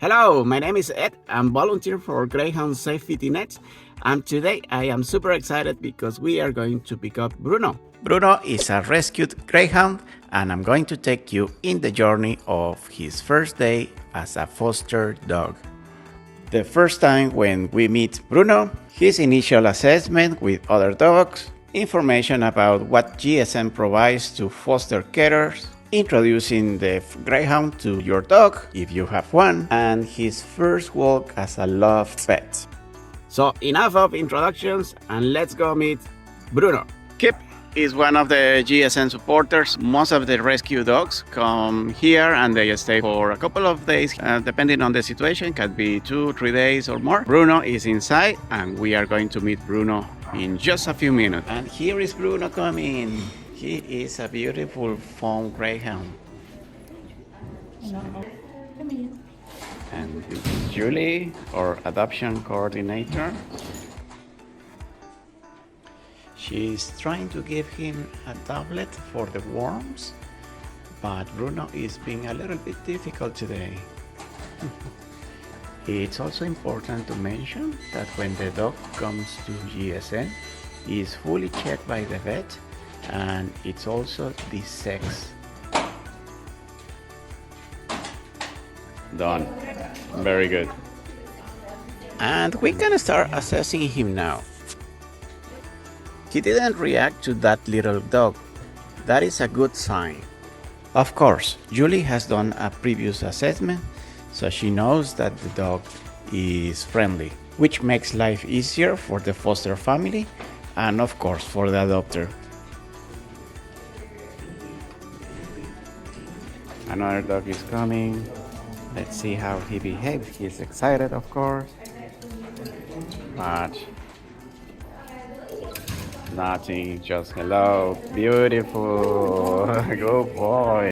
Hello, my name is Ed. I'm volunteer for Greyhound Safety Net, and today I am super excited because we are going to pick up Bruno. Bruno is a rescued Greyhound, and I'm going to take you in the journey of his first day as a foster dog. The first time when we meet Bruno, his initial assessment with other dogs, information about what GSN provides to foster carers, introducing the Greyhound to your dog if you have one, and his first walk as a loved pet. So enough of introductions and let's go meet Bruno. Kip is one of the GSN supporters. Most of the rescue dogs come here and they stay for a couple of days, depending on the situation, can be 2-3 days or more. Bruno is inside and we are going to meet Bruno in just a few minutes. And here is Bruno coming. He is a beautiful fawn Greyhound. And this is Julie, our adoption coordinator. She's trying to give him a tablet for the worms, but Bruno is being a little bit difficult today. It's also important to mention that when the dog comes to GSN, he is fully checked by the vet and it's also the sex. Done. Very good. And we can start assessing him now. He didn't react to that little dog. That is a good sign. Of course, Julie has done a previous assessment, so she knows that the dog is friendly, which makes life easier for the foster family and of course for the adopter. Another dog is coming. Let's see how he behaves. He's excited, of course, but nothing, just hello, beautiful, good boy.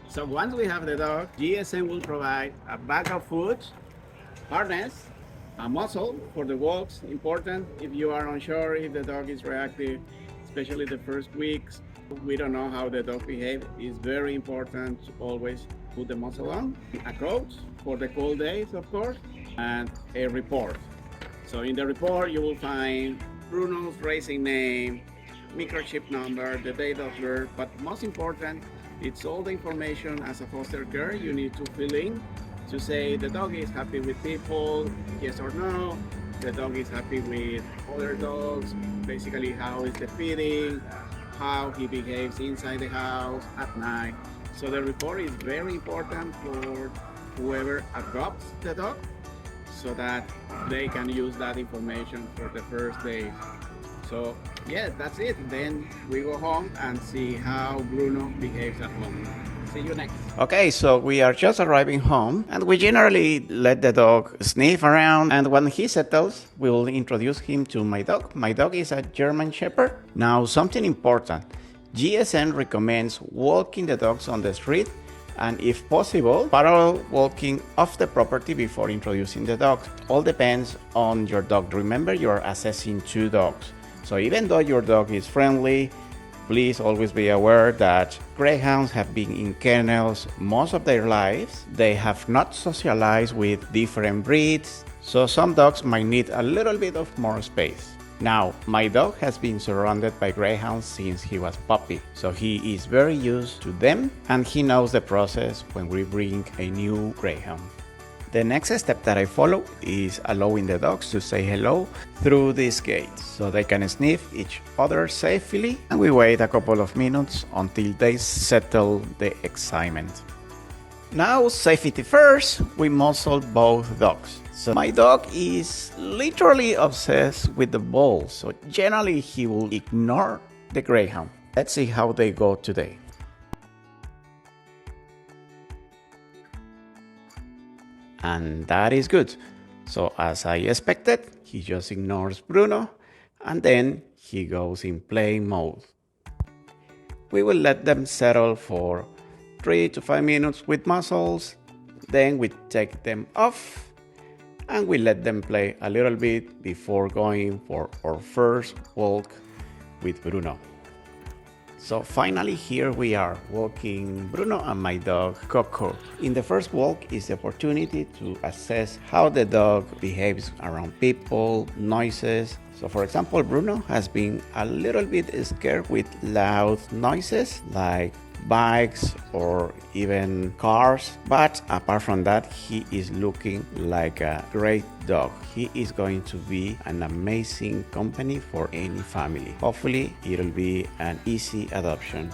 So once we have the dog, GSN will provide a bag of food, harness, a muzzle for the walks, important if you are unsure if the dog is reactive, especially the first weeks. We don't know how the dog behaves. It's very important to always put the muzzle on, a coat for the cold days, of course, and a report. So in the report, you will find Bruno's racing name, microchip number, the date of birth, but most important, it's all the information as a foster care you need to fill in to say the dog is happy with people, yes or no, the dog is happy with other dogs, basically how is the feeding, how he behaves inside the house, at night. So the report is very important for whoever adopts the dog so that they can use that information for the first day. So yeah, that's it. Then we go home and see how Bruno behaves at home. See you next. Okay, so we are just arriving home and we generally let the dog sniff around, and when he settles, we'll introduce him to my dog. My dog is a German Shepherd. Now, something important. GSN recommends walking the dogs on the street and if possible, parallel walking off the property before introducing the dog. All depends on your dog. Remember, you're assessing 2 dogs. So even though your dog is friendly, please always be aware that Greyhounds have been in kennels most of their lives. They have not socialized with different breeds, so some dogs might need a little bit of more space. Now, my dog has been surrounded by Greyhounds since he was puppy, so he is very used to them and he knows the process when we bring a new Greyhound. The next step that I follow is allowing the dogs to say hello through this gate so they can sniff each other safely, and we wait a couple of minutes until they settle the excitement. Now, safety first, we muzzle both dogs. So my dog is literally obsessed with the ball, so generally he will ignore the Greyhound. Let's see how they go today. And that is good. So as I expected, he just ignores Bruno and then he goes in play mode. We will let them settle for 3 to 5 minutes with muzzles, then we take them off and we let them play a little bit before going for our first walk with Bruno. So finally here we are walking Bruno and my dog Coco. In the first walk is the opportunity to assess how the dog behaves around people, noises. So for example, Bruno has been a little bit scared with loud noises like bikes or even cars, but apart from that he is looking like a great dog. He is going to be an amazing company for any family. Hopefully it'll be an easy adoption.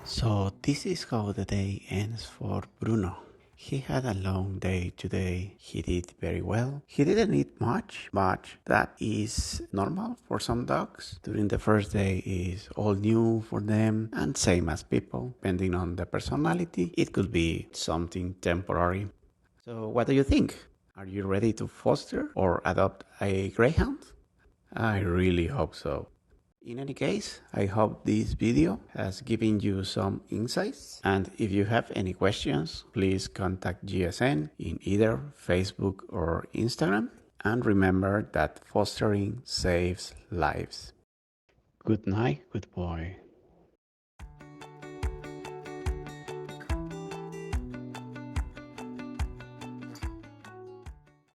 So this is how the day ends for Bruno. He had a long day today. He did very well. He didn't eat much, but that is normal for some dogs. During the first day is all new for them and same as people. Depending on the personality, it could be something temporary. So what do you think? Are you ready to foster or adopt a greyhound? I really hope so. In any case, I hope this video has given you some insights, and if you have any questions, please contact GSN in either Facebook or Instagram, and remember that fostering saves lives. Good night, good boy.